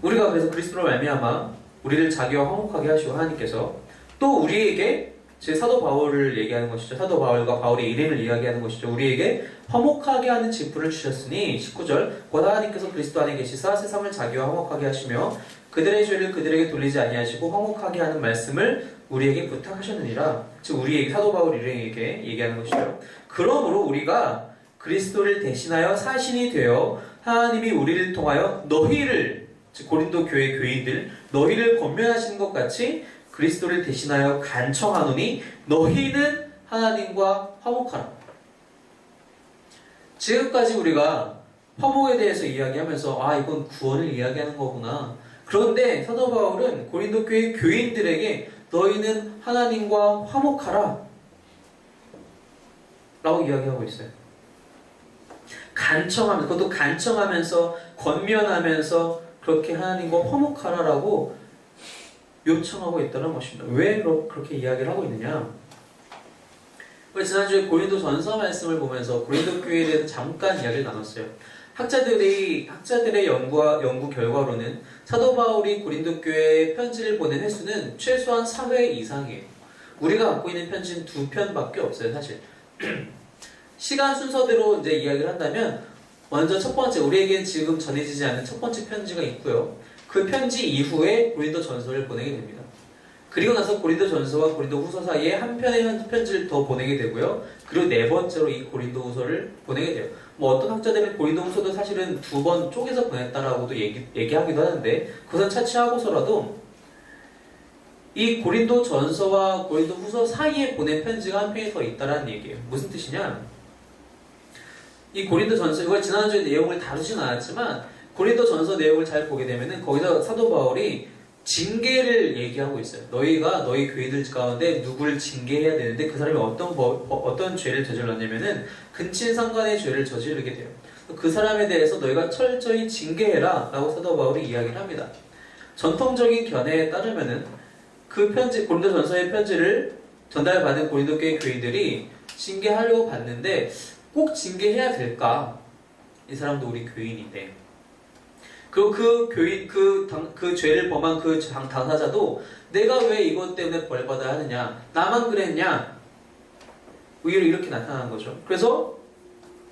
우리가 그래서 그리스도로 말미암아 우리를 자기와 화목하게 하시고 하나님께서 또 우리에게, 제 사도 바울을 얘기하는 것이죠. 사도 바울과 바울의 이름을 이야기하는 것이죠. 우리에게 화목하게 하는 진표를 주셨으니 19절 곧 하나님께서 그리스도 안에 계시사 세상을 자기와 화목하게 하시며 그들의 죄를 그들에게 돌리지 아니하시고 화목하게 하는 말씀을 우리에게 부탁하셨느니라. 즉 우리에게, 사도 바울 이름에게 얘기하는 것이죠. 그러므로 우리가 그리스도를 대신하여 사신이 되어 하나님이 우리를 통하여 너희를, 즉 고린도 교회 교인들, 너희를 권면하시는 것 같이 그리스도를 대신하여 간청하노니 너희는 하나님과 화목하라. 지금까지 우리가 화목에 대해서 이야기하면서 이건 구원을 이야기하는 거구나. 그런데 사도 바울은 고린도 교회 교인들에게 너희는 하나님과 화목하라 라고 이야기하고 있어요. 간청하면서, 그것도 간청하면서, 권면하면서 그렇게 하나님과 화목하라라고 요청하고 있다는 것입니다. 왜 그렇게 이야기를 하고 있느냐? 우리 지난주에 고린도 전서 말씀을 보면서 고린도 교회에 대해서 잠깐 이야기를 나눴어요. 학자들의 연구 결과로는 사도 바울이 고린도 교회에 편지를 보낸 횟수는 최소한 4회 이상이에요. 우리가 갖고 있는 편지는 2편밖에 없어요, 사실. 시간 순서대로 이제 이야기를 한다면, 먼저 첫 번째, 우리에게는 지금 전해지지 않는 첫 번째 편지가 있고요. 그 편지 이후에 고린도 전서를 보내게 됩니다. 그리고 나서 고린도 전서와 고린도 후서 사이에 한 편의 편지를 더 보내게 되고요. 그리고 네 번째로 이 고린도 후서를 보내게 돼요. 어떤 학자들은 고린도 후서도 사실은 2번 쪼개서 보냈다라고도 얘기하기도 하는데, 그것은 차치하고서라도 이 고린도 전서와 고린도 후서 사이에 보낸 편지가 한 편이 더 있다라는 얘기예요. 무슨 뜻이냐? 이 고린도 전서, 이걸 지난주에 내용을 다루진 않았지만 고린도 전서 내용을 잘 보게 되면은 거기서 사도 바울이 징계를 얘기하고 있어요. 너희가 너희 교회들 가운데 누구를 징계해야 되는데 그 사람이 어떤 죄를 저질렀냐면은 근친상간의 죄를 저지르게 돼요. 그 사람에 대해서 너희가 철저히 징계해라 라고 사도 바울이 이야기를 합니다. 전통적인 견해에 따르면은 그 편지, 고린도전서의 편지를 전달받은 고린도 교회 교인들이 징계하려고 봤는데 꼭 징계해야 될까? 이 사람도 우리 교인인데. 그리고 그 교인, 그 죄를 범한 그 당사자도 내가 왜 이것 때문에 벌받아야 하느냐? 나만 그랬냐? 오히려 이렇게 나타나는 거죠. 그래서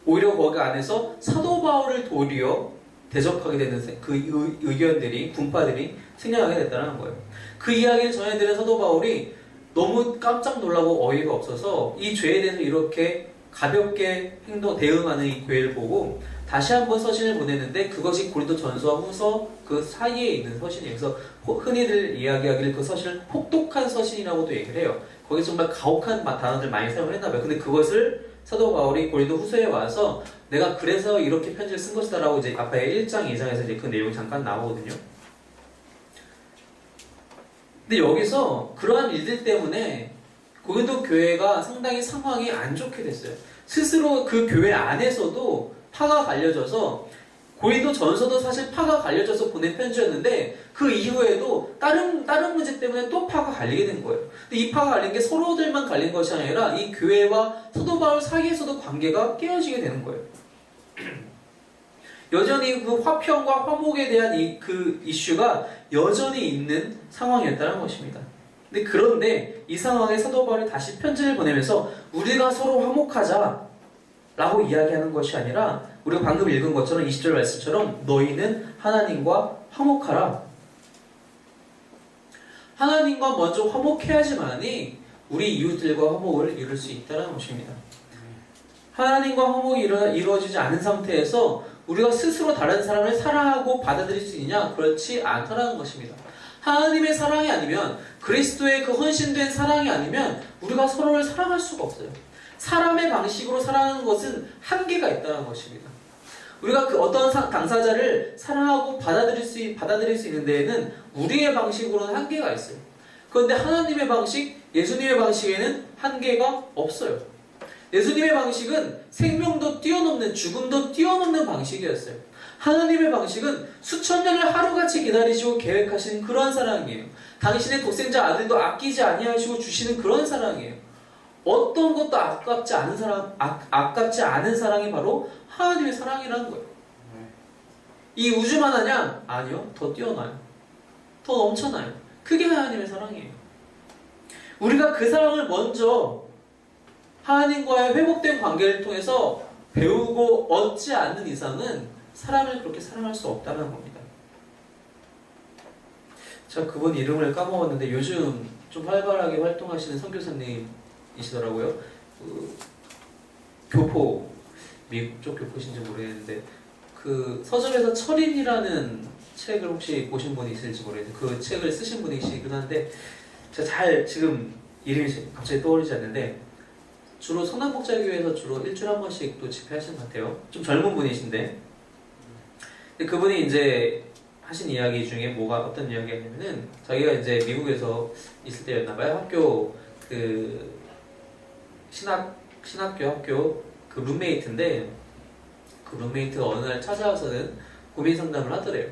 오히려 거기 안에서 사도 바울을 도리어 대적하게 되는 그 의견들이, 분파들이 생겨나게 됐다는 거예요. 그 이야기를 전해드린 사도 바울이 너무 깜짝 놀라고 어이가 없어서 이 죄에 대해서 이렇게 가볍게 대응하는 이 교회를 보고 다시 한번 서신을 보냈는데 그것이 고린도 전서와 후서 그 사이에 있는 서신이에요. 그래서 흔히들 이야기하기를 그 서신을 혹독한 서신이라고도 얘기를 해요. 거기서 정말 가혹한 단어들 많이 사용을 했나 봐요. 근데 그것을 사도 바울이 고린도 후서에 와서 내가 그래서 이렇게 편지를 쓴 것이다 라고 이제 앞에 1장, 2장에서 이제 그 내용이 잠깐 나오거든요. 근데 여기서 그러한 일들 때문에 고린도 교회가 상당히 상황이 안 좋게 됐어요. 스스로 그 교회 안에서도 파가 갈려져서 고린도 전서도 사실 파가 갈려져서 보낸 편지였는데 그 이후에도 다른 문제 때문에 또 파가 갈리게 된 거예요. 근데 이 파가 갈린 게 서로들만 갈린 것이 아니라 이 교회와 사도 바울 사이에서도 관계가 깨어지게 되는 거예요. 여전히 그 화평과 화목에 대한 그 이슈가 여전히 있는 상황이었다는 것입니다. 그런데 이 상황에 사도 바울이 다시 편지를 보내면서 우리가 서로 화목하자 라고 이야기하는 것이 아니라 우리가 방금 읽은 것처럼 20절 말씀처럼 너희는 하나님과 화목하라. 하나님과 먼저 화목해야지만이 우리 이웃들과 화목을 이룰 수 있다는 것입니다. 하나님과 화목이 이루어지지 않은 상태에서 우리가 스스로 다른 사람을 사랑하고 받아들일 수 있느냐? 그렇지 않다는 것입니다. 하나님의 사랑이 아니면 그리스도의 그 헌신된 사랑이 아니면 우리가 서로를 사랑할 수가 없어요. 사람의 방식으로 사랑하는 것은 한계가 있다는 것입니다. 우리가 그 어떤 당사자를 사랑하고 받아들일 수 있는 데에는 우리의 방식으로는 한계가 있어요. 그런데 하나님의 방식, 예수님의 방식에는 한계가 없어요. 예수님의 방식은 생명도 뛰어넘는, 죽음도 뛰어넘는 방식이었어요. 하나님의 방식은 수천 년을 하루같이 기다리시고 계획하시는 그런 사랑이에요. 당신의 독생자 아들도 아끼지 아니하시고 주시는 그런 사랑이에요. 어떤 것도 아깝지 않은 사랑이 바로 하나님의 사랑이라는 거예요. 이 우주만 하냐? 아니요. 더 뛰어나요. 더 넘쳐나요. 그게 하나님의 사랑이에요. 우리가 그 사랑을 먼저 하나님과의 회복된 관계를 통해서 배우고 얻지 않는 이상은 사람을 그렇게 사랑할 수 없다는 겁니다. 제가 그분 이름을 까먹었는데 요즘 좀 활발하게 활동하시는 선교사님이시더라고요. 교포, 미국 쪽 교포신지 모르겠는데 그 서점에서 철인이라는 책을 혹시 보신 분이 있을지 모르겠는데 그 책을 쓰신 분이시긴 한데 제가 지금 이름이 갑자기 떠오르지 않는데 주로 성남복자교회에서 주로 일주일에 한 번씩 또 집회하시는 것 같아요. 좀 젊은 분이신데 근데 그분이 이제 하신 이야기 중에 어떤 이야기였냐면은 자기가 이제 미국에서 있을 때였나봐요. 학교 그 신학교 학교 그 룸메이트인데 그 룸메이트가 어느 날 찾아와서는 고민 상담을 하더래요.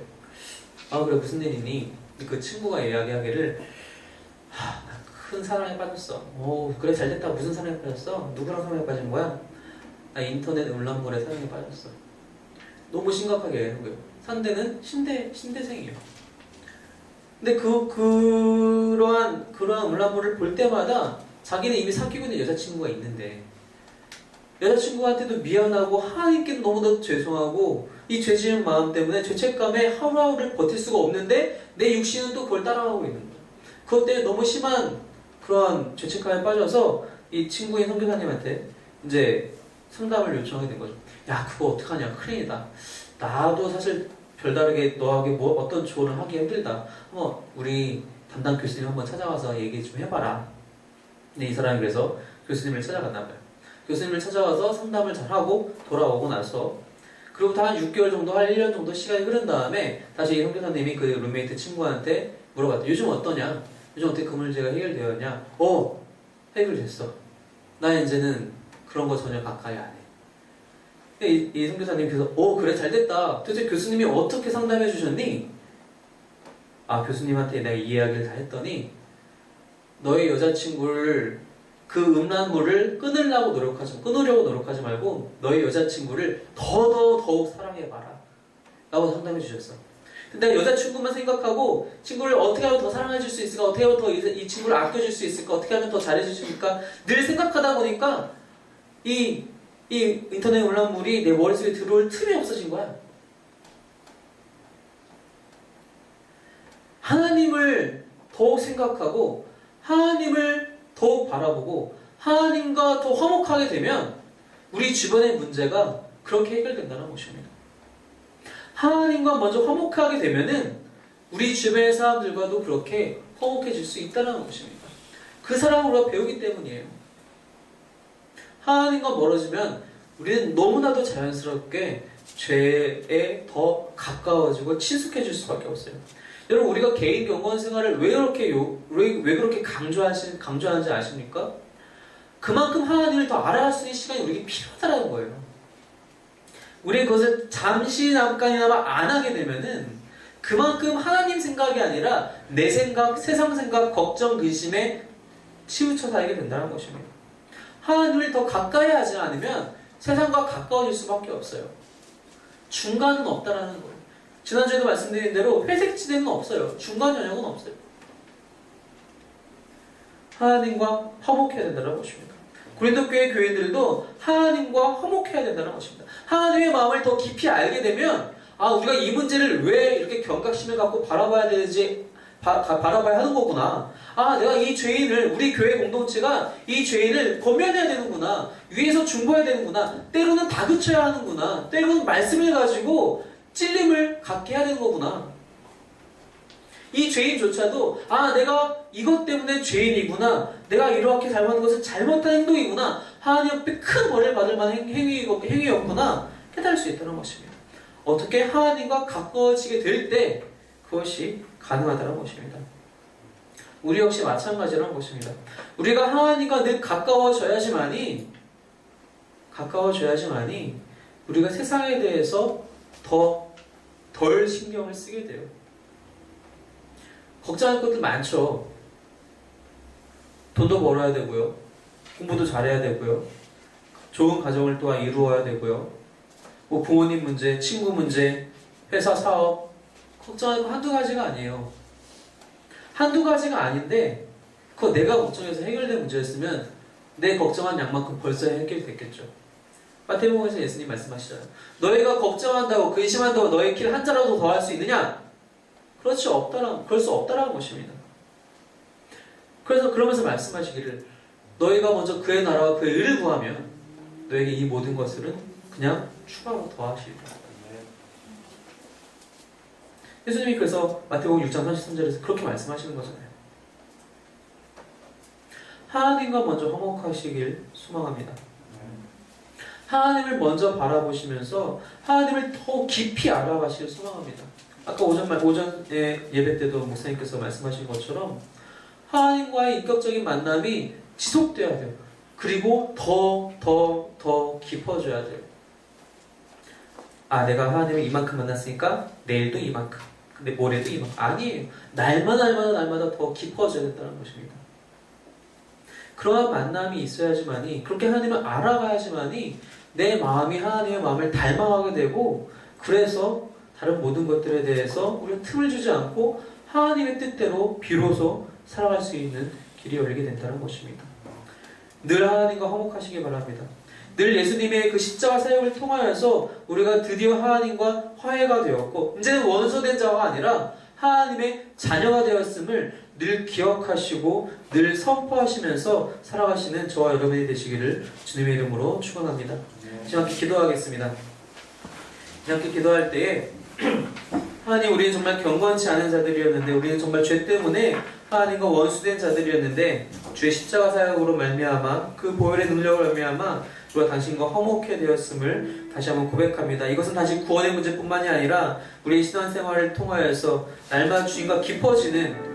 아 그래 무슨 일 있니? 그 친구가 이야기하기를 나 큰 사랑에 빠졌어. 오 그래 잘됐다. 무슨 사랑에 빠졌어? 누구랑 사랑에 빠진 거야? 나 인터넷 음란물에 사랑에 빠졌어. 너무 심각하게 얘기하는 거예요. 상대는 신대생이에요. 근데 그러한 음란물을 볼 때마다 자기는 이미 사귀고 있는 여자친구가 있는데 여자친구한테도 미안하고 하나님께도 너무나 죄송하고 이 죄지은 마음 때문에 죄책감에 하루하루를 버틸 수가 없는데 내 육신은 또 그걸 따라가고 있는 거예요. 그것 때문에 너무 심한 그러한 죄책감에 빠져서 이 친구인 선교사님한테 이제 상담을 요청하게 된 거죠. 야 그거 어떡하냐 큰일이다. 나도 사실 별다르게 너에게 어떤 조언을 하기 힘들다. 우리 담당 교수님 한번 찾아와서 얘기 좀 해봐라. 근데 이 사람이 그래서 교수님을 찾아갔나 봐요. 교수님을 찾아와서 상담을 잘하고 돌아오고 나서 그로부터 한 6개월 정도, 한 1년 정도 시간이 흐른 다음에 다시 이 선교사님이 그 룸메이트 친구한테 물어봤대. 요즘 어떠냐? 요즘 어떻게 그 문제가 해결되었냐? 해결됐어. 나 이제는 그런 거 전혀 가까이 안 해. 이 선교사님이 그래서 그래 잘됐다. 도대체 교수님이 어떻게 상담해 주셨니? 아 교수님한테 내가 이 이야기를 다 했더니 너의 여자친구를 그 음란물을 끊으려고 노력하지 말고 너의 여자친구를 더욱 사랑해봐라 라고 상담해 주셨어. 근데 여자친구만 생각하고 친구를 어떻게 하면 더 사랑해줄 수 있을까, 어떻게 하면 더 이 친구를 아껴줄 수 있을까, 어떻게 하면 더 잘해줄 수 있을까 늘 생각하다 보니까 이 인터넷 음란물이 내 머릿속에 들어올 틈이 없어진 거야. 하나님을 더욱 생각하고 하나님을 더욱 바라보고 하나님과 더 화목하게 되면 우리 주변의 문제가 그렇게 해결된다는 것입니다. 하나님과 먼저 화목하게 되면은 우리 주변의 사람들과도 그렇게 화목해질 수 있다는 것입니다. 그 사랑을 우리가 배우기 때문이에요. 하나님과 멀어지면 우리는 너무나도 자연스럽게 죄에 더 가까워지고 친숙해질 수밖에 없어요. 여러분, 우리가 개인 경건 생활을 왜 그렇게 강조하는지 아십니까? 그만큼 하나님을 더 알아갈 수 있는 시간이 우리에게 필요하다는 거예요. 우리 그것을 잠깐이나마 안 하게 되면은 그만큼 하나님 생각이 아니라 내 생각, 세상 생각, 걱정, 근심에 치우쳐 살게 된다는 것입니다. 하나님을 더 가까이 하지 않으면 세상과 가까워질 수밖에 없어요. 중간은 없다라는 거예요. 지난주에도 말씀드린 대로 회색지대는 없어요. 중간 영역은 없어요. 하나님과 화목해야 된다는 것입니다. 고린도 교회 교인들도 하나님과 화목해야 된다는 것입니다. 하나님의 마음을 더 깊이 알게 되면 우리가 이 문제를 왜 이렇게 경각심을 갖고 바라봐야 되는지 바라봐야 하는 거구나. 내가 이 죄인을, 우리 교회 공동체가 이 죄인을 권면해야 되는구나. 위에서 중보해야 되는구나. 때로는 다그쳐야 하는구나. 때로는 말씀을 가지고 찔림을 갖게 해야 되는 거구나. 이 죄인조차도 내가 이것 때문에 죄인이구나. 내가 이렇게 잘못한 것은 잘못한 행동이구나. 하나님 앞에 큰 벌을 받을 만한 행위였구나. 깨달을 수 있다는 것입니다. 어떻게 하나님과 가까워지게 될 때 그것이 가능하다는 것입니다. 우리 역시 마찬가지라는 것입니다. 우리가 하나님과 늘 가까워져야지만이 우리가 세상에 대해서 덜 신경을 쓰게 돼요. 걱정할 것들 많죠. 돈도 벌어야 되고요. 공부도 잘해야 되고요. 좋은 가정을 또한 이루어야 되고요. 부모님 문제, 친구 문제, 회사 사업 걱정할 거 한두 가지가 아니에요. 한두 가지가 아닌데 그거 내가 걱정해서 해결된 문제였으면 내 걱정한 양만큼 벌써 해결됐겠죠. 마태복음에서 예수님 말씀하시잖아요. 너희가 걱정한다고 근심한다고 너의 길 한 자라도 더 할 수 있느냐? 그럴 수 없다라는 것입니다. 그러면서 말씀하시기를 너희가 먼저 그의 나라와 그의 의를 구하면 너에게 이 모든 것들은 그냥 추가로 더하시리라. 예수님이 그래서 마태복음 6장 33절에서 그렇게 말씀하시는 거잖아요. 하나님과 먼저 화목하시길 소망합니다. 하나님을 먼저 바라보시면서 하나님을 더 깊이 알아가시길 소망합니다. 아까 오전에 예배 때도 목사님께서 말씀하신 것처럼 하나님과의 인격적인 만남이 지속돼야 돼요. 그리고 더 깊어져야 돼요. 내가 하나님을 이만큼 만났으니까 내일도 이만큼, 근데 모레도 이만큼. 아니에요. 날마다 더 깊어져야 된다는 것입니다. 그러한 만남이 있어야지만이, 그렇게 하나님을 알아가야지만이 내 마음이 하나님의 마음을 닮아가게 되고, 그래서 다른 모든 것들에 대해서 우리가 틈을 주지 않고 하나님의 뜻대로 비로소 살아갈 수 있는 길이 열리게 된다는 것입니다. 늘 하나님과 화목하시기 바랍니다. 늘 예수님의 그 십자가 사역을 통하여서 우리가 드디어 하나님과 화해가 되었고 이제는 원수된 자가 아니라 하나님의 자녀가 되었음을 늘 기억하시고 늘 선포하시면서 살아가시는 저와 여러분이 되시기를 주님의 이름으로 축원합니다. 지금 함께 기도하겠습니다. 함께 기도할 때에 하나님, 우리는 정말 경건치 않은 자들이었는데, 우리는 정말 죄 때문에 하나님과 원수된 자들이었는데 주의 십자가 사역으로 말미암아 그 보혈의 능력을 말미암아 우리가 당신과 화목해 되었음을 다시 한번 고백합니다. 이것은 단지 구원의 문제뿐만이 아니라 우리의 신앙생활을 통하여서 날마다 주님과 깊어지는